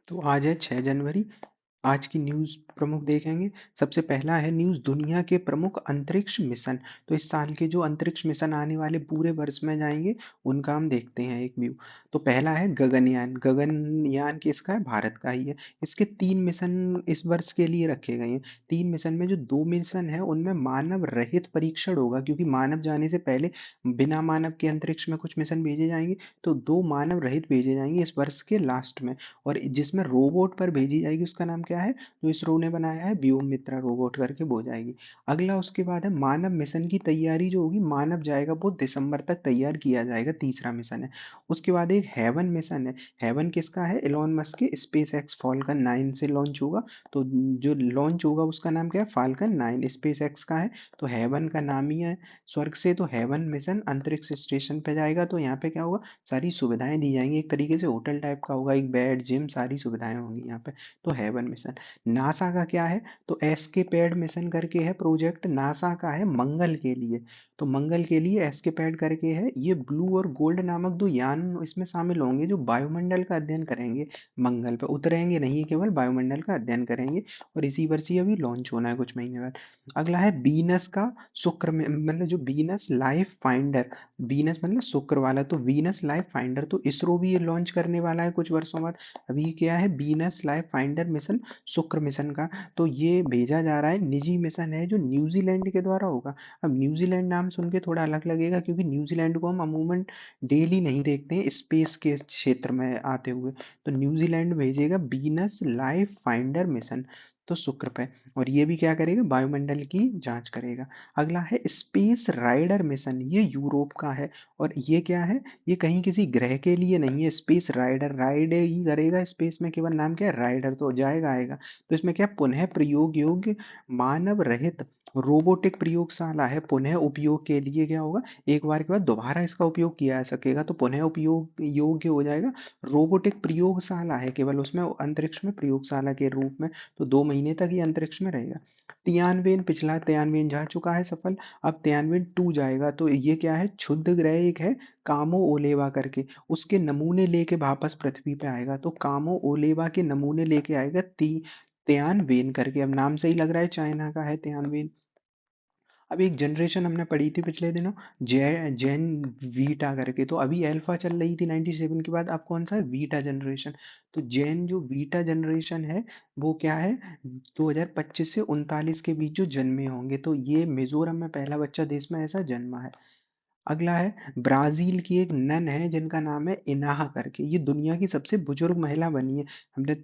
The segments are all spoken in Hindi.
तो आज है 6 जनवरी। आज की न्यूज़ प्रमुख देखेंगे। सबसे पहला है न्यूज़, दुनिया के प्रमुख अंतरिक्ष मिशन। तो इस साल के जो अंतरिक्ष मिशन आने वाले पूरे वर्ष में जाएंगे, उनका हम देखते हैं एक व्यू। तो पहला है गगनयान। गगनयान किसका है? भारत का ही है। इसके 3 मिशन इस वर्ष के लिए रखे गए हैं। 3 मिशन में जो 2 मिशन है उनमें मानव रहित परीक्षण होगा, क्योंकि मानव जाने से पहले बिना मानव के अंतरिक्ष में कुछ मिशन भेजे जाएंगे। तो 2 मानव रहित भेजे जाएंगे इस वर्ष के लास्ट में। और जिसमें रोबोट पर भेजी जाएगी, उसका नाम क्या है? जो इसरो ने बनाया है, व्योममित्रा रोबोट करके वो जाएगी। अगला उसके बाद है मानव मिशन की तैयारी जो होगी, मानव जाएगा वो दिसंबर तक तैयार किया जाएगा, तीसरा मिशन है। उसके बाद एक हेवन मिशन है। हेवन किसका है? एलोन मस्क के स्पेस एक्स फॉल्कन 9 से लॉन्च होगा। तो जो लॉन्च होगा उसका नाम क्या है? फाल्कन 9 स्पेस एक्स का है। तो हेवन का नाम ही है स्वर्ग से। तो हेवन मिशन अंतरिक्ष स्टेशन पे जाएगा। तो यहाँ पे क्या होगा? सारी सुविधाएं दी जाएंगी, एक तरीके से होटल टाइप का होगा, एक बेड जिम सारी सुविधाएं होंगी यहाँ पे। तो हेवन मिशन। नासा का क्या है? तो एस्केपेड मिशन करके है प्रोजेक्ट, नासा का है मंगल के लिए। तो मंगल के लिए एस्केपेड करके है। ये ब्लू और गोल्ड नामक दो यान इसमें शामिल होंगे, जो वायुमंडल का अध्ययन करेंगे। मंगल पर उतरेंगे नहीं, केवल वायुमंडल का अध्ययन करेंगे। और इसी वर्ष ये अभी लॉन्च होना है कुछ महीने बाद। अगला है वीनस का शुक्र में, मतलब जो वीनस लाइफ फाइंडर। वीनस मतलब शुक्र वाला, तो वीनस लाइफ फाइंडर तो इसरो भी ये लॉन्च करने वाला है कुछ वर्षों बाद। अभी क्या है? वीनस लाइफ फाइंडर मिशन, शुक्र मिशन का। तो ये भेजा जा रहा है, निजी मिशन है जो न्यूजीलैंड के द्वारा होगा। अब न्यूजीलैंड नाम सुन के थोड़ा अलग लगेगा, क्योंकि न्यूजीलैंड को हम अमूमन डेली नहीं देखते हैं स्पेस के क्षेत्र में आते हुए। तो न्यूजीलैंड भेजेगा वीनस लाइफ फाइंडर मिशन, तो शुक्र पे। और ये भी क्या करेगा? वायुमंडल की जांच करेगा। अगला है स्पेस राइडर मिशन, ये यूरोप का है। और ये क्या है? ये कहीं किसी ग्रह के लिए नहीं है। स्पेस राइडर, राइड ही करेगा स्पेस में, केवल नाम क्या है? राइडर। तो जाएगा आएगा। तो इसमें क्या? पुनः प्रयोग योग्य मानव रहित रोबोटिक प्रयोगशाला है। पुनः उपयोग के लिए क्या होगा? एक बार के बाद दोबारा इसका उपयोग किया जा सकेगा, तो पुनः उपयोग योग्य हो जाएगा। रोबोटिक प्रयोगशाला है केवल, उसमें अंतरिक्ष में प्रयोगशाला के रूप में। तो 2 महीने तक ये अंतरिक्ष में रहेगा। तियानवेन, पिछला तियानवेन जा चुका है सफल। अब तियानवेन 2 जाएगा। तो ये क्या है? क्षुद्र ग्रह एक है, कामो ओलेवा करके, उसके नमूने लेके वापस पृथ्वी पे आएगा। तो कामो ओलेवा के नमूने लेके आएगा तियानवेन करके। अब नाम से ही लग रहा है चाइना का है तियानवेन। अब एक जनरेशन हमने पढ़ी थी पिछले दिनों, जेन वीटा करके। तो अभी अल्फा चल रही थी 97 के बाद, अब कौन सा है? Vita generation. तो जेन जो वीटा जनरेशन है, वो क्या है? 2025 से 39 के बीच जो जन्मे होंगे। तो ये मिजोरम में पहला बच्चा देश में ऐसा जन्मा है। अगला है ब्राजील की एक नन है जिनका नाम है इनाहा करके। ये दुनिया की सबसे बुजुर्ग महिला बनी है। हमने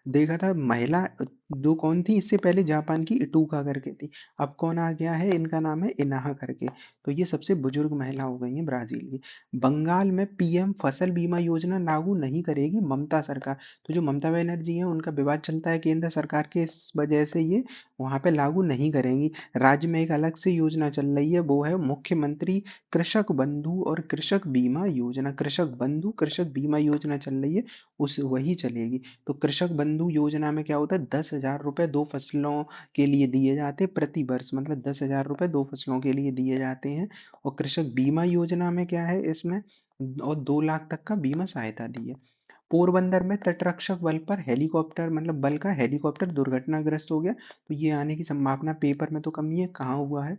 देखा था महिला दो कौन थी इससे पहले, जापान की इटूका करके थी। अब कौन आ गया है? इनका नाम है इनाहा करके। तो ये सबसे बुजुर्ग महिला हो गई है ब्राजील की। बंगाल में पीएम फसल बीमा योजना लागू नहीं करेगी ममता सरकार। तो जो ममता बनर्जी है, उनका विवाद चलता है केंद्र सरकार के, इस वजह से ये वहां पे लागू नहीं करेंगी। राज्य में एक अलग से योजना चल रही है, वो है मुख्यमंत्री कृषक बंधु और कृषक बीमा योजना। कृषक बंधु कृषक बीमा योजना चल रही है, उस वही चलेगी। तो कृषक बंधु योजना में क्या होता है? 10,000 रुपए 2 फसलों के लिए दिए जाते हैं प्रति वर्ष, मतलब 10,000 रुपए 2 फसलों के लिए दिए जाते हैं। और कृषक बीमा योजना में क्या है इसमें? और 2 लाख तक का बीमा सहायता दी है। पोरबंदर में तटरक्षक बल पर हेलीकॉप्टर, मतलब बल का हेलीकॉप्टर दुर्घटनाग्रस्त हो गया। तो ये आने की संभावना पेपर में तो कम ही है, कहाँ हुआ है?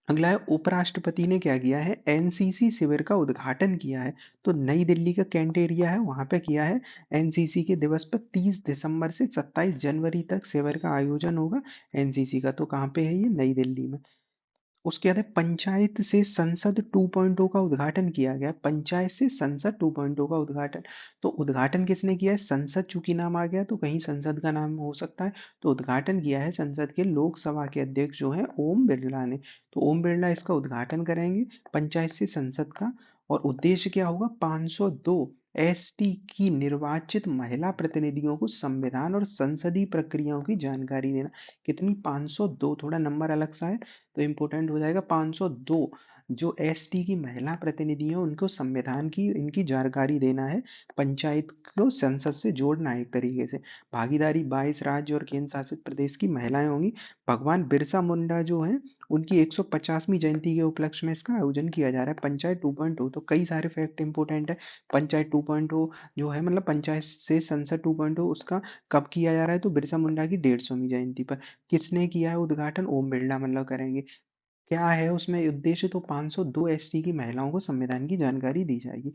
अगला है उपराष्ट्रपति ने क्या किया है? एनसीसी शिविर का उद्घाटन किया है। तो नई दिल्ली का कैंट एरिया है, वहां पे किया है। एनसीसी के दिवस पर 30 दिसंबर से 27 जनवरी तक शिविर का आयोजन होगा एनसीसी का। तो कहाँ पे है ये? नई दिल्ली में। उसके बाद है पंचायत से संसद 2.0 का उद्घाटन किया गया। पंचायत से संसद 2.0 का उद्घाटन। तो उद्घाटन किसने किया है? संसद, चूंकि नाम आ गया तो कहीं संसद का नाम हो सकता है। तो उद्घाटन किया है संसद के लोकसभा के अध्यक्ष जो है ओम बिरला ने। तो ओम बिरला इसका उद्घाटन करेंगे, पंचायत से संसद का। और उद्देश्य क्या होगा? 502 एसटी की निर्वाचित महिला प्रतिनिधियों को संविधान और संसदीय प्रक्रियाओं की जानकारी देना। कितनी? 502, थोड़ा नंबर अलग सा है तो इम्पोर्टेंट हो जाएगा। 502 जो एसटी की महिला प्रतिनिधि हैं उनको संविधान की इनकी जानकारी देना है, पंचायत को संसद से जोड़ना है एक तरीके से। भागीदारी 22 राज्य और केंद्र शासित प्रदेश की महिलाएं होंगी। भगवान बिरसा मुंडा जो है उनकी 150वीं जयंती के उपलक्ष्य में इसका आयोजन किया जा रहा है। पंचायत 2.0 तो कई सारे फैक्ट इंपोर्टेंट है। पंचायत 2.0 जो है मतलब पंचायत से संसद 2.0 उसका कब किया जा रहा है, तो बिरसा मुंडा की 150वीं जयंती पर। किसने किया है उद्घाटन, ओम बिरला मतलब करेंगे। क्या है उसमें उद्देश्य, तो 502 एसटी की महिलाओं को संविधान की जानकारी दी जाएगी।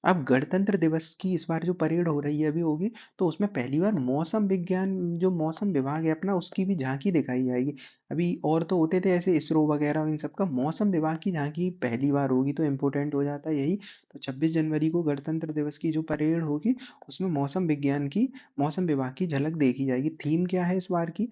अब गणतंत्र दिवस की इस बार जो परेड हो रही है अभी होगी, तो उसमें पहली बार मौसम विज्ञान जो मौसम विभाग है अपना उसकी भी झांकी दिखाई जाएगी। अभी और तो होते थे ऐसे इसरो वगैरह इन सब का, मौसम विभाग की झांकी पहली बार होगी, तो इम्पोर्टेंट हो जाता है यही। तो 26 जनवरी को गणतंत्र दिवस की जो परेड होगी उसमें मौसम विज्ञान की, मौसम विभाग की झलक देखी जाएगी। थीम क्या है इस बार की,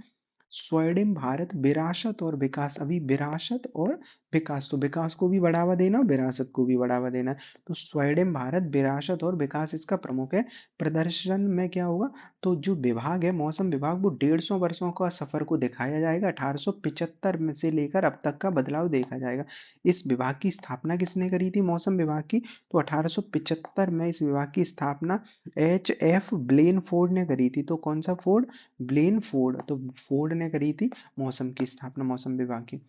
स्वर्णिम भारत विरासत और विकास। अभी विरासत और विकास, तो विकास को भी बढ़ावा देना, विरासत को भी बढ़ावा देना। तो स्वर्णिम भारत विरासत और विकास इसका प्रमुख है। प्रदर्शन में क्या होगा, तो जो विभाग है मौसम विभाग वो 150 वर्षों का सफर को दिखाया जाएगा। 1875 में से लेकर अब तक का बदलाव देखा जाएगा। इस विभाग की स्थापना किसने करी थी मौसम विभाग की, तो 1875 में इस विभाग की स्थापना H. F. ब्लेन फोर्ड ने करी थी। तो कौन सा फोर्ड, ब्लेन फोर्ड, तो फोर्ड ने करी थी मौसम की स्थापना, मौसम विभाग की।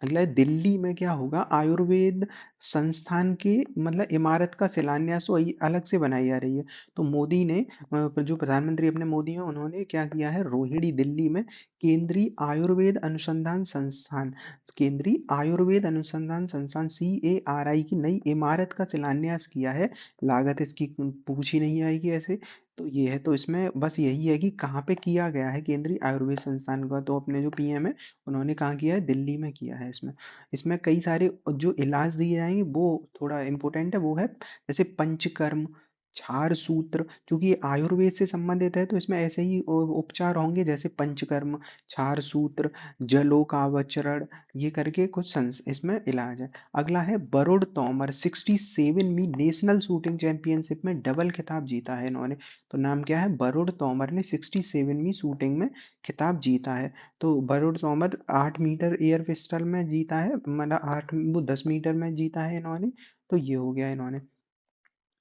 अगला है दिल्ली में क्या होगा, आयुर्वेद संस्थान के मतलब इमारत का शिलान्यास तो अलग से बनाई जा रही है। तो मोदी ने जो प्रधानमंत्री अपने मोदी हैं उन्होंने क्या किया है, रोहिणी दिल्ली में केंद्रीय आयुर्वेद अनुसंधान संस्थान, केंद्रीय आयुर्वेद अनुसंधान संस्थान CARI की नई इमारत का शिलान्यास किया है। लागत इसकी पूछी नहीं आएगी ऐसे। तो ये है, तो इसमें बस यही है कि कहाँ पे किया गया है केंद्रीय आयुर्वेद संस्थान का, तो अपने जो PM है उन्होंने कहाँ किया है, दिल्ली में किया है। इसमें इसमें कई सारे जो इलाज दिए जाएंगे वो थोड़ा इंपॉर्टेंट है, वो है जैसे पंचकर्म, क्षार सूत्र, क्योंकि ये आयुर्वेद से संबंधित है तो इसमें ऐसे ही उपचार होंगे जैसे पंचकर्म, क्षार सूत्र, जलोकावचरण, ये करके कुछ इसमें इलाज है। अगला है वरुण तोमर, 67वीं नेशनल शूटिंग चैंपियनशिप में डबल खिताब जीता है इन्होंने। तो नाम क्या है, वरुण तोमर ने 67वीं शूटिंग में खिताब जीता है। तो Varun Tomar 8 metre air pistol में जीता है, मतलब 10 मीटर में जीता है इन्होंने। तो ये हो गया इन्होंने।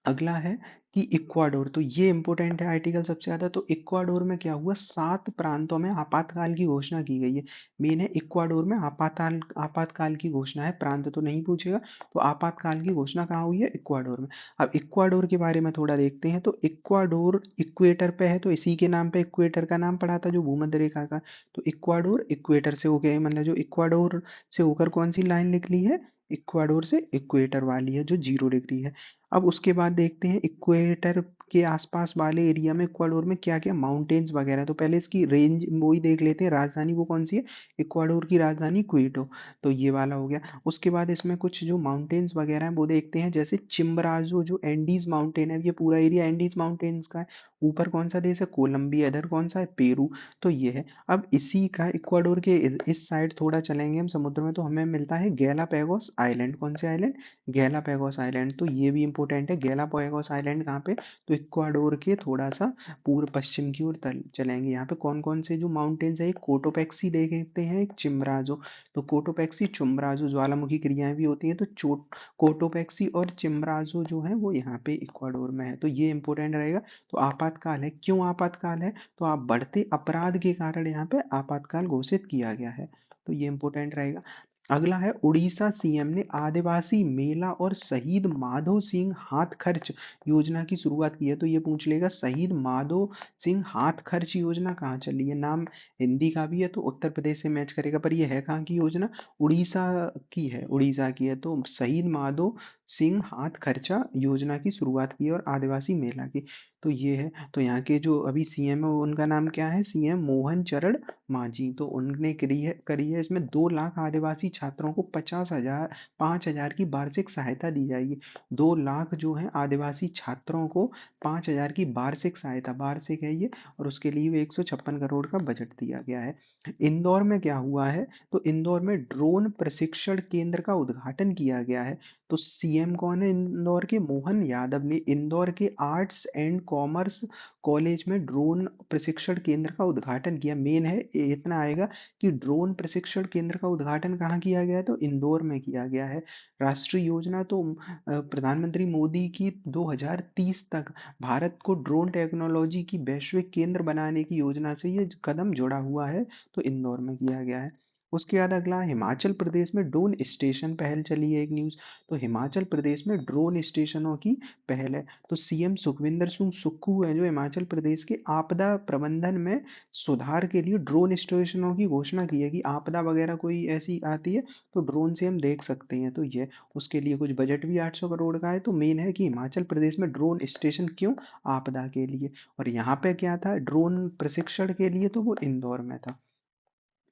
अगला है कि इक्वाडोर, तो ये इंपॉर्टेंट है आर्टिकल सबसे ज्यादा। तो इक्वाडोर में क्या हुआ, 7 प्रांतों में आपातकाल की घोषणा की गई है। मेन है इक्वाडोर में आपातकाल की घोषणा है, प्रांत तो नहीं पूछेगा। तो आपातकाल की घोषणा कहाँ हुई है, इक्वाडोर में। अब इक्वाडोर के बारे में थोड़ा देखते हैं। तो इक्वाडोर इक्वेटर पे है, तो इसी के नाम पे इक्वेटर का नाम पड़ा था जो भूमध्य रेखा का। तो इक्वाडोर इक्वेटर से हो गया, मतलब जो इक्वाडोर से होकर कौन सी लाइन निकली है, इक्वाडोर से इक्वेटर वाली है जो 0 डिग्री है। अब उसके बाद देखते हैं इक्वेटर के आसपास वाले एरिया में इक्वाडोर में क्या क्या माउंटेन्स वगैरह। तो पहले इसकी रेंज वो ही देख लेते हैं, राजधानी वो कौन सी है, इक्वाडोर की राजधानी क्विटो। तो ये वाला हो गया। उसके बाद इसमें कुछ जो माउंटेन्स वगैरह हैं वो देखते हैं, जैसे चिम्बराजो जो एंडीज माउंटेन है, ये पूरा एरिया एंडीज माउंटेन्स का है। ऊपर कौन सा देश है, कोलंबिया, इधर कौन सा है, पेरू। तो ये है। अब इसी का इक्वाडोर के इस साइड थोड़ा चलेंगे हम समुद्र में, तो हमें मिलता है गैलापागोस आइलैंड। कौन से आइलैंड, गैलापागोस आइलैंड। तो ये भी इंपॉर्टेंट है। गैलापागोस आइलैंड कहाँ पे, तो इक्वाडोर के थोड़ा सा पूर्व पश्चिम की ओर चलेंगे। यहाँ पे कौन कौन से जो माउंटेन्स है, एक कोटोपैक्सी देखते हैं, एक चिम्बराजो। तो कोटोपैक्सी चिम्बराजो ज्वालामुखी क्रियाएं भी होती हैं, तो चोट कोटोपैक्सी और चिम्बराजो जो है वो यहाँ पे इक्वाडोर में है। तो ये इंपॉर्टेंट रहेगा। तो आपातकाल है, क्यों आपातकाल है, तो आप बढ़ते अपराध के कारण यहाँ पे आपातकाल घोषित किया गया है। तो ये इंपॉर्टेंट रहेगा। अगला है उड़ीसा CM ने आदिवासी मेला और शहीद माधो सिंह हाथ खर्च योजना की शुरुआत की है। तो ये पूछ लेगा शहीद माधो सिंह हाथ खर्च योजना कहाँ चली है, नाम हिंदी का भी है तो उत्तर प्रदेश से मैच करेगा, पर ये है कहाँ की योजना, उड़ीसा की है, उड़ीसा की है। तो शहीद माधो सिंह हाथ खर्चा योजना की शुरुआत की है और आदिवासी मेला की। तो ये है। तो यहाँ के जो अभी CM है उनका नाम क्या है, CM मोहन चरण मांझी। तो उनने करी है इसमें 2 लाख आदिवासी छात्रों को 5,000 की वार्षिक सहायता दी जाएगी। 2 लाख जो है आदिवासी छात्रों को 5,000 की वार्षिक सहायता, वार्षिक है ये, और उसके लिए 156 करोड़ का बजट दिया गया है। इंदौर में क्या हुआ है, तो इंदौर में ड्रोन प्रशिक्षण केंद्र का उद्घाटन किया गया है। तो CM कौन है इंदौर के, मोहन यादव ने इंदौर के आर्ट्स एंड कॉमर्स कॉलेज में ड्रोन प्रशिक्षण केंद्र का उद्घाटन किया। मेन है इतना आएगा कि ड्रोन प्रशिक्षण केंद्र का उद्घाटन कहाँ किया गया है? तो इंदौर में किया गया है। राष्ट्रीय योजना तो प्रधानमंत्री मोदी की 2030 तक भारत को ड्रोन टेक्नोलॉजी की वैश्विक केंद्र बनाने की योजना से ये कदम जुड़ा हुआ है, तो इंदौर में किया गया है। उसके बाद अगला हिमाचल प्रदेश में ड्रोन स्टेशन पहल चली है एक न्यूज़। तो हिमाचल प्रदेश में ड्रोन स्टेशनों की पहल है। तो सीएम सुखविंदर सिंह सुक्खू है जो हिमाचल प्रदेश के आपदा प्रबंधन में सुधार के लिए ड्रोन स्टेशनों की घोषणा की है कि आपदा वगैरह कोई ऐसी आती है तो ड्रोन से हम देख सकते हैं। तो ये उसके लिए कुछ बजट भी 800 करोड़ का है। तो मेन है कि हिमाचल प्रदेश में ड्रोन स्टेशन क्यों? आपदा के लिए। और यहाँ पे क्या था ड्रोन प्रशिक्षण के लिए? तो वो इंदौर में था।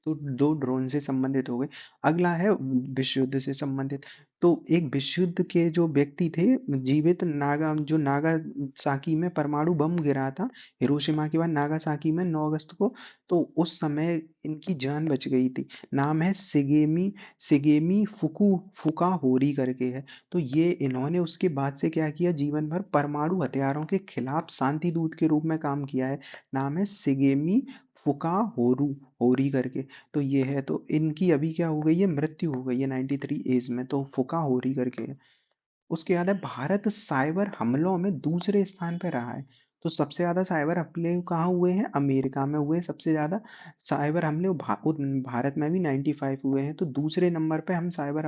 तो दो ड्रोन से संबंधित हो गए। अगला है विश्व युद्ध से संबंधित। तो एक विश्व युद्ध के जो व्यक्ति थे जीवित नागासाकी में परमाणु बम गिरा था हिरोशिमा के बाद नागासाकी में 9 अगस्त को। तो उस समय इनकी जान बच गई थी। नाम है सिगेमी सिगेमी फुका होरी करके है। तो ये इन्होंने उसके बाद से क्या किया जीवन भर परमाणु हथियारों के खिलाफ शांति दूत के रूप में काम किया है। नाम है सिगेमी फुका होरू होरी करके। तो ये है तो इनकी अभी क्या हो गई है मृत्यु हो गई है 93 एज में। तो फुका होरी करके है। उसके बाद है भारत साइबर हमलों में दूसरे स्थान पर रहा है। तो सबसे ज्यादा साइबर हमले कहाँ हुए हैं? अमेरिका में हुए हैं सबसे ज्यादा साइबर हमले। भारत में भी 95 हुए हैं। तो दूसरे नंबर पे हम साइबर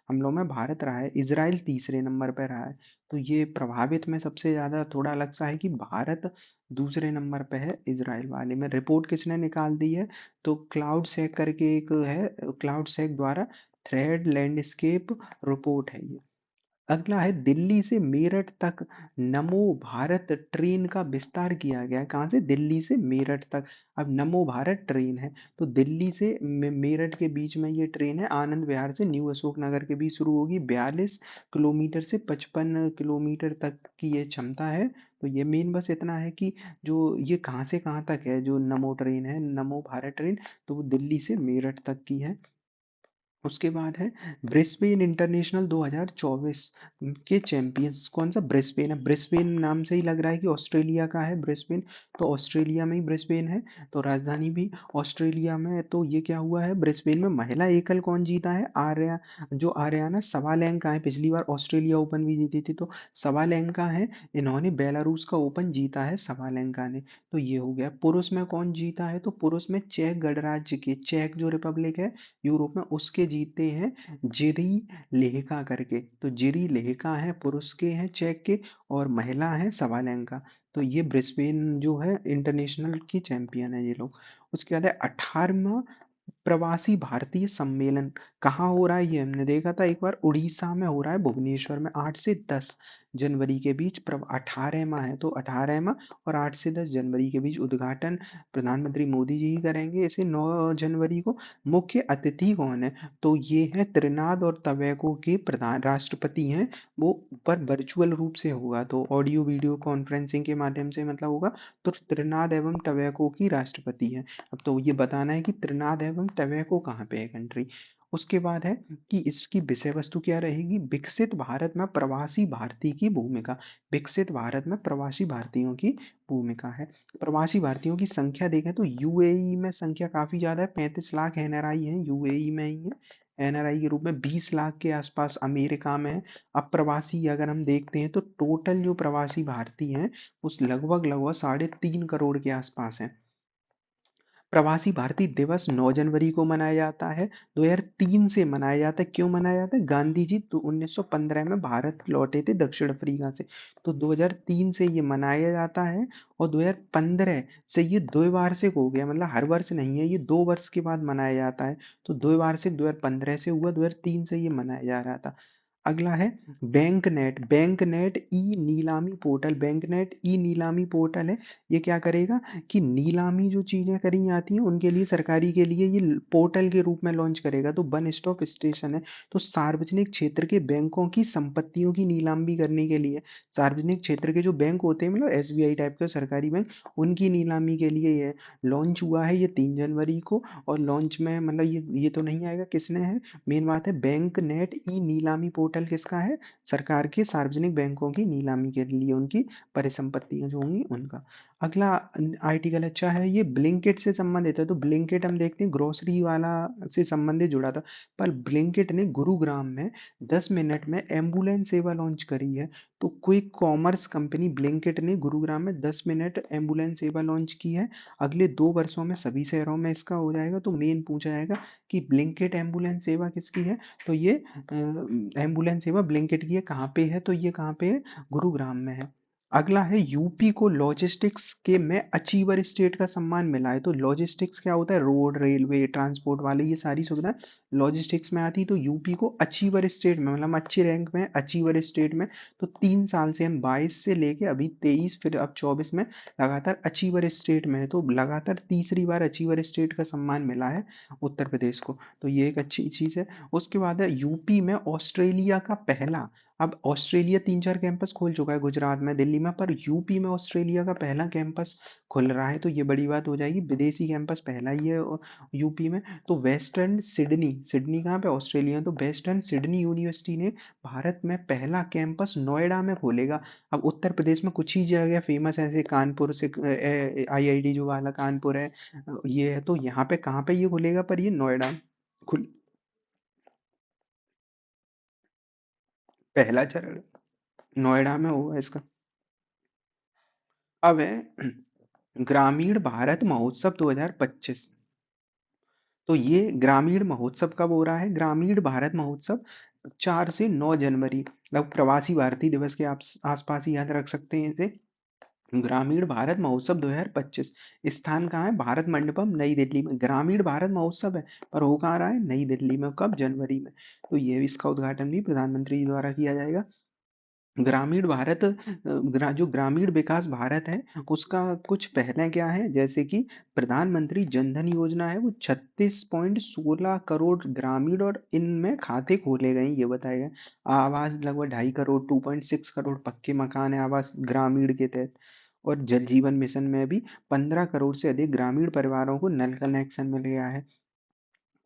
हमलों में भारत रहा है। इजराइल तीसरे नंबर पे रहा है। तो ये प्रभावित में सबसे ज्यादा थोड़ा अलग सा है कि भारत दूसरे नंबर पे है इजराइल वाले में। रिपोर्ट किसने निकाल दी है? तो क्लाउड सेक करके एक है, क्लाउड सेक द्वारा थ्रेड लैंडस्केप रिपोर्ट है ये। अगला है दिल्ली से मेरठ तक नमो भारत ट्रेन का विस्तार किया गया है। कहाँ से? दिल्ली से मेरठ तक अब नमो भारत ट्रेन है। तो दिल्ली से मेरठ के बीच में ये ट्रेन है। आनंद विहार से न्यू अशोक नगर के बीच शुरू होगी। 42 किलोमीटर से 55 किलोमीटर तक की ये क्षमता है। तो ये मेन बस इतना है कि जो ये कहाँ से कहाँ तक है जो नमो ट्रेन है नमो भारत ट्रेन, तो वो दिल्ली से मेरठ तक की है। उसके बाद है ब्रिस्बेन इंटरनेशनल 2024 के चैंपियंस। कौन सा? ब्रिस्बेन है। ब्रिस्बेन नाम से ही लग रहा है कि ऑस्ट्रेलिया का है ब्रिस्बेन। तो ऑस्ट्रेलिया में ही ब्रिस्बेन है। तो राजधानी भी ऑस्ट्रेलिया में है। तो ये क्या हुआ है ब्रिस्बेन में महिला एकल कौन जीता है? जो आर्याना सवालेंका है। पिछली बार ऑस्ट्रेलिया ओपन भी जीती थी। तो सवालेंका है। इन्होंने बेलारूस का ओपन जीता है सवालेंका ने। तो ये हो गया। पुरुष में कौन जीता है? तो पुरुष में चेक गणराज्य के चेक जो रिपब्लिक है यूरोप में उसके जीते हैं जिरी लेहका करके। तो जिरी लेहका है पुरुष के हैं चेक के। और महिला है सवालेंका। तो ये ब्रिस्बेन जो है इंटरनेशनल की चैंपियन है ये लोग। उसके बाद है 18वां प्रवासी भारतीय सम्मेलन। कहाँ हो रहा है? ये हमने देखा था एक बार उड़ीसा में हो रहा है भुवनेश्वर में 8 से 10 जनवरी के बीच। 18वां है तो 18वां और 8 से 10 जनवरी के बीच उद्घाटन प्रधानमंत्री मोदी जी ही करेंगे इसे 9 जनवरी को। मुख्य अतिथि कौन है? तो ये है त्रिनाद और टबैगो के प्रधान राष्ट्रपति हैं। वो पर वर्चुअल रूप से होगा तो ऑडियो वीडियो कॉन्फ्रेंसिंग के माध्यम से मतलब होगा। तो त्रिनाद एवं टबैगो की राष्ट्रपति है। अब तो ये बताना है कि त्रिनाद एवं टबैको कहाँ पे है कंट्री। उसके बाद है कि इसकी विषय वस्तु क्या रहेगी? विकसित भारत में प्रवासी भारतीय की भूमिका। विकसित भारत में प्रवासी भारतीयों की भूमिका है। प्रवासी भारतीयों की संख्या देखें तो यूएई में संख्या काफी ज्यादा है। 35 लाख एनआरआई है यूएई में ही है। एनआरआई के रूप में 20 लाख के आसपास अमेरिका में है। अब प्रवासी अगर हम देखते हैं तो टोटल जो प्रवासी भारतीय हैं उस लगभग लगभग 3.5 करोड़ के आसपास है। प्रवासी भारतीय दिवस 9 जनवरी को मनाया जाता है। 2003 से मनाया जाता है। क्यों मनाया जाता है? गांधी जी तो 1915 में भारत लौटे थे दक्षिण अफ्रीका से। तो 2003 से ये मनाया जाता है। और 2015 से ये द्विवार्षिक हो गया। मतलब हर वर्ष नहीं है ये 2 वर्ष के बाद मनाया जाता है। तो द्विवार्षिक 2015 से हुआ 2003 से ये मनाया जा रहा था। अगला है बैंक नेट ई नीलामी पोर्टल। बैंक नेट ई नीलामी पोर्टल है। ये क्या करेगा कि नीलामी जो चीजें करी जाती हैं उनके लिए सरकारी के लिए ये पोर्टल के रूप में लॉन्च करेगा। तो वन स्टॉप स्टेशन है। तो सार्वजनिक क्षेत्र के बैंकों की संपत्तियों की नीलामी करने के लिए सार्वजनिक क्षेत्र के जो बैंक होते हैं मतलब एसबीआई टाइप के सरकारी बैंक उनकी नीलामी के लिए ये लॉन्च हुआ है ये 3 जनवरी को। और लॉन्च में मतलब ये तो नहीं आएगा किसने है? मेन बात है बैंक नेट ई नीलामी पोर्टल पोर्टल किसका है? सरकार के सार्वजनिक बैंकों की नीलामी के लिए उनकी परिसंपत्तियां जो होंगी उनका। अगला आर्टिकल अच्छा है, ये ब्लिंकिट से संबंधित है। तो ब्लिंकिट हम देखते हैं ग्रोसरी वाला से संबंधित जुड़ा था, पर ब्लिंकिट ने गुरुग्राम में 10 मिनट में एम्बुलेंस सेवा लॉन्च करी है। तो क्विक कॉमर्स कंपनी ब्लिंकिट ने गुरुग्राम में 10 मिनट एम्बुलेंस सेवा लॉन्च की है। अगले 2 वर्षों में सभी शहरों में इसका हो जाएगा। तो मेन पूछा जाएगा कि ब्लिंकिट एम्बुलेंस सेवा किसकी है? तो ये एम्बुलेंस सेवा ब्लिंकिट की है। कहाँ पे है? तो ये कहाँ पे है? गुरुग्राम में है। अगला है, यूपी को लॉजिस्टिक्स के में अचीवर स्टेट का सम्मान मिला है। तो लॉजिस्टिक्स क्या होता है? रोड, रेलवे, ट्रांसपोर्ट वाले ये सारी सुविधाएं लॉजिस्टिक्स में आती है। तो यूपी को अचीवर स्टेट में, मतलब अच्छे रैंक में, अचीवर स्टेट में। तो 3 साल से हम 22 से लेके अभी 23 फिर अब 24 में लगातार अचीवर स्टेट में है। तो लगातार तीसरी बार अचीवर स्टेट का सम्मान मिला है उत्तर प्रदेश को। तो ये एक अच्छी चीज है। उसके बाद है, यूपी में ऑस्ट्रेलिया का पहला, अब ऑस्ट्रेलिया 3-4 कैंपस खोल चुका है गुजरात में, दिल्ली में, पर यूपी में ऑस्ट्रेलिया का पहला कैंपस खुल रहा है। तो ये बड़ी बात हो जाएगी, विदेशी कैंपस पहला ही है यूपी में। तो वेस्टर्न सिडनी, सिडनी कहाँ पे? ऑस्ट्रेलिया। तो वेस्टर्न सिडनी यूनिवर्सिटी ने भारत में पहला कैंपस नोएडा में खोलेगा। अब उत्तर प्रदेश में कुछ ही जगह फेमस है, जैसे कानपुर से आईआईटी जो वाला कानपुर है, ये है। तो यहाँ पे कहाँ पे ये खुलेगा? पर ये नोएडा खुल पहला चरण नोएडा में होगा इसका। अब है ग्रामीण भारत महोत्सव 2025। तो ये ग्रामीण महोत्सव कब हो रहा है? ग्रामीण भारत महोत्सव 4 से 9 जनवरी, मतलब प्रवासी भारतीय दिवस के आसपास ही याद रख सकते हैं इसे। ग्रामीण भारत महोत्सव 2025। स्थान कहाँ है? भारत मंडपम, नई दिल्ली में। ग्रामीण भारत महोत्सव है, पर हो कहाँ रहा है? नई दिल्ली में। कब? जनवरी में। तो ये इसका उद्घाटन भी प्रधानमंत्री जी द्वारा किया जाएगा। ग्रामीण भारत जो ग्रामीण विकास भारत है, उसका कुछ पहले क्या है, जैसे कि प्रधानमंत्री जनधन योजना है, वो 36.16 करोड़ ग्रामीण और इनमें खाते खोले गए हैं, ये बताया गया। आवास लगभग 2.5 करोड़, 2.6 करोड़ पक्के मकान है आवास ग्रामीण के तहत। और जल जीवन मिशन में भी 15 करोड़ से अधिक ग्रामीण परिवारों को नल कनेक्शन मिल गया है।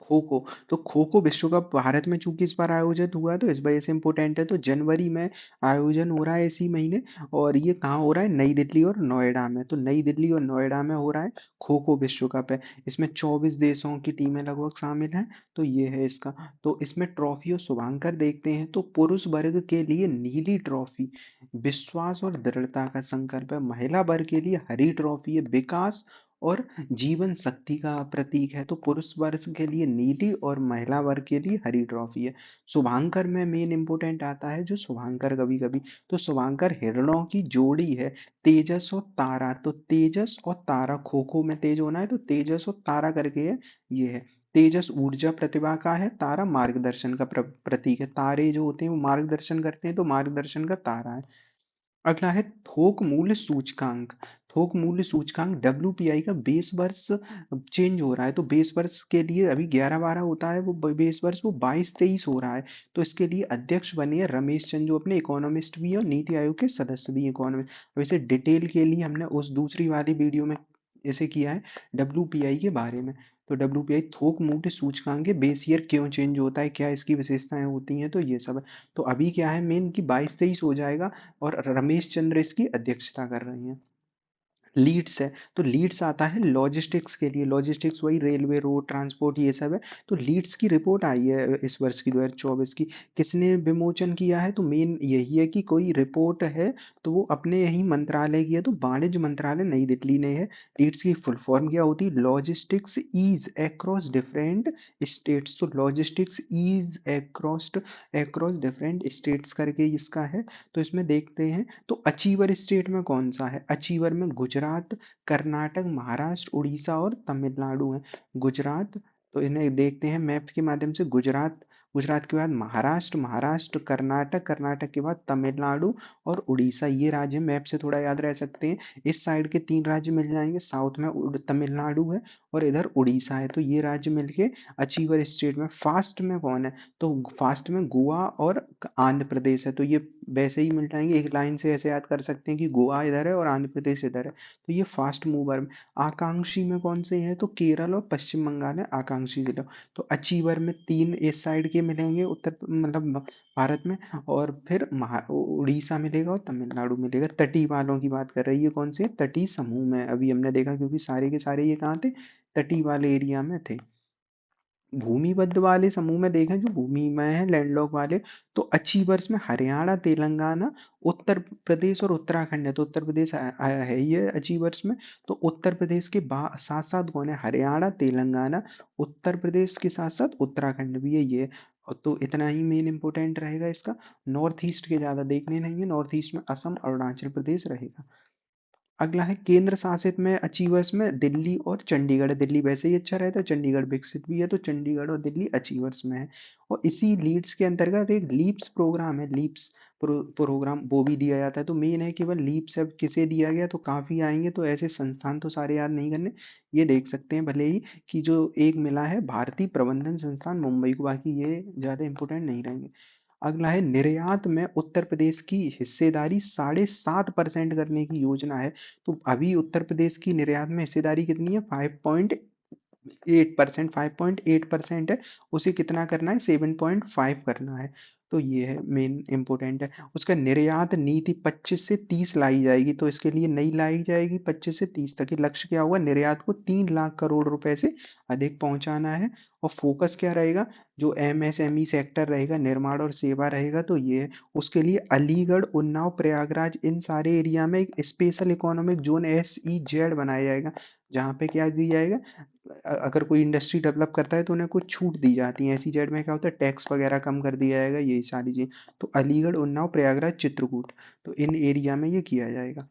खो खो, तो खो खो विश्व कप भारत में चूंकि इस बार आयोजित हुआ है, तो इस वजह से इम्पोर्टेंट है। तो जनवरी में आयोजन हो रहा है इसी महीने। और ये कहाँ हो रहा है? नई दिल्ली और नोएडा में। तो नई दिल्ली और नोएडा में हो रहा है खो खो विश्व कप है। इसमें 24 देशों की टीमें लगभग शामिल हैं। तो ये है इसका। तो इसमें ट्रॉफी और शुभांकर देखते हैं। तो पुरुष वर्ग के लिए नीली ट्रॉफी विश्वास और दृढ़ता का संकल्प है। महिला वर्ग के लिए हरी ट्रॉफी है विकास और जीवन शक्ति का प्रतीक है। तो पुरुष वर्ग के लिए नीली और महिला वर्ग के लिए हरी ट्रॉफी है। शुभांकर में मेन इंपोर्टेंट आता है, जो शुभांकर कभी कभी, तो शुभांकर हिरणों की जोड़ी है, तेजस और तारा। तो तेजस और तारा, खो खो में तेज होना है, तो तेजस और तारा करके है, ये है। तेजस ऊर्जा प्रतिभा का है, तारा मार्गदर्शन का प्रतीक है। तारे जो होते हैं वो मार्गदर्शन करते हैं, तो मार्गदर्शन का तारा है। अगला है थोक मूल्य सूचकांक। थोक मूल्य सूचकांक डब्ल्यूपीआई का बेस वर्ष चेंज हो रहा है। तो बेस वर्ष के लिए अभी 11-12 होता है, वो बेस वर्ष वो 22-23 हो रहा है। तो इसके लिए अध्यक्ष बने हैं रमेश चंद, जो अपने इकोनॉमिस्ट भी है और नीति आयोग के सदस्य भी हैं इकोनॉमिस्ट। वैसे डिटेल के लिए हमने उस दूसरी वाली वीडियो में ऐसे किया है डब्ल्यूपीआई के बारे में। तो डब्ल्यूपीआई थोक मूल्य सूचकांक के बेस ईयर क्यों चेंज होता है, क्या इसकी विशेषताएं होती हैं, तो ये सब है। तो अभी क्या है मेन कि 22-23 हो जाएगा, और रमेश चंद्र इसकी अध्यक्षता कर रहे हैं। लीड्स है, तो लीड्स आता है लॉजिस्टिक्स के लिए। लॉजिस्टिक्स वही रेलवे, रोड, ट्रांसपोर्ट, ये सब है। तो लीड्स की रिपोर्ट आई है इस वर्ष की 2024 की। किसने विमोचन किया है? तो मेन यही है कि कोई रिपोर्ट है तो वो अपने यही मंत्रालय की है, तो वाणिज्य मंत्रालय नई दिल्ली ने है। लीड्स की फुल फॉर्म क्या होती है? Logistics ease across different states. तो logistics ease across different states करके इसका है। तो इसमें देखते हैं, तो अचीवर स्टेट में कौन सा है? अचीवर में गुजरात, कर्नाटक, महाराष्ट्र, उड़ीसा और तमिलनाडु है। गुजरात, तो इन्हें देखते हैं मैप के माध्यम से। गुजरात, गुजरात के बाद महाराष्ट्र, महाराष्ट्र, कर्नाटक, कर्नाटक के बाद तमिलनाडु और उड़ीसा, ये राज्य मैप से थोड़ा याद रह सकते हैं। इस साइड के 3 राज्य मिल जाएंगे, साउथ में तमिलनाडु है और इधर उड़ीसा है। तो ये राज्य मिलके अचीवर स्टेट में। फास्ट में कौन है? तो फास्ट में गोवा और आंध्र प्रदेश है। तो ये वैसे ही मिल जाएंगे, एक लाइन से ऐसे याद कर सकते हैं कि गोवा इधर है और आंध्र प्रदेश इधर है। तो ये फास्ट मूवर में। आकांक्षी में कौन से हैं? तो केरल और पश्चिम बंगाल है आकांक्षी जिला। तो अचीवर में 3 इस साइड के मिलेंगे उत्तर मतलब भारत में, और फिर उड़ीसा मिलेगा और तमिलनाडु मिलेगा। तटीय वालों की बात कर रही है, कौन से तटीय समूह में अभी हमने देखा, क्योंकि सारे के सारे ये कहाँ थे, तटीय वाले एरिया में थे। भूमिबद्ध वाले समूह में देखें, जो भूमि में है लैंडलॉक वाले, तो अचीवर्स में हरियाणा, तेलंगाना, उत्तर प्रदेश और उत्तराखंड है। तो उत्तर प्रदेश है ये अचीवर्स में। तो उत्तर प्रदेश के साथ साथ कौन है, हरियाणा, तेलंगाना, उत्तर प्रदेश के साथ साथ उत्तराखंड भी है ये। तो इतना ही मेन इंपोर्टेंट रहेगा इसका। नॉर्थ ईस्ट के ज्यादा देखने नहीं है, नॉर्थ ईस्ट में असम, अरुणाचल प्रदेश रहेगा। अगला है केंद्र शासित में अचीवर्स में दिल्ली और चंडीगढ़। दिल्ली वैसे ही अच्छा रहता है, चंडीगढ़ विकसित भी है, तो चंडीगढ़ और दिल्ली अचीवर्स में है। और इसी लीड्स के अंतर्गत एक लीप्स प्रोग्राम है, लीप्स प्रोग्राम वो भी दिया जाता है। तो मेन है केवल लीप्स अब किसे दिया गया, तो काफी आएंगे, तो ऐसे संस्थान तो सारे याद नहीं करने, ये देख सकते हैं भले ही कि जो एक मिला है भारतीय प्रबंधन संस्थान मुंबई को, बाकी ये ज्यादा इंपोर्टेंट नहीं रहेंगे। अगला है निर्यात में उत्तर प्रदेश की हिस्सेदारी 7.5% करने की योजना है। तो अभी उत्तर प्रदेश की निर्यात में हिस्सेदारी कितनी है, 5.8%, 5.8% है। उसे कितना करना है, 7.5 करना है। तो ये है मेन इंपोर्टेंट है। उसका निर्यात नीति 25 से 30 लाई जाएगी, तो इसके लिए नई लाई जाएगी 25 से 30 तक। ये लक्ष्य क्या होगा, निर्यात को 3 लाख करोड़ रुपए से अधिक पहुंचाना है। और फोकस क्या रहेगा, जो एमएसएमई सेक्टर रहेगा, निर्माण और सेवा रहेगा, तो ये है। उसके लिए अलीगढ़, उन्नाव, प्रयागराज, इन सारे एरिया में एक स्पेशल इकोनॉमिक जोन SEZ बनाया जाएगा, जहाँ पे क्या दी जाएगा, अगर कोई इंडस्ट्री डेवलप करता है तो उन्हें कुछ छूट दी जाती है। SEZ में क्या होता है, टैक्स वगैरह कम कर दिया जाएगा, यही सारी चीजें। तो अलीगढ़, उन्नाव, प्रयागराज, चित्रकूट, तो इन एरिया में ये किया जाएगा।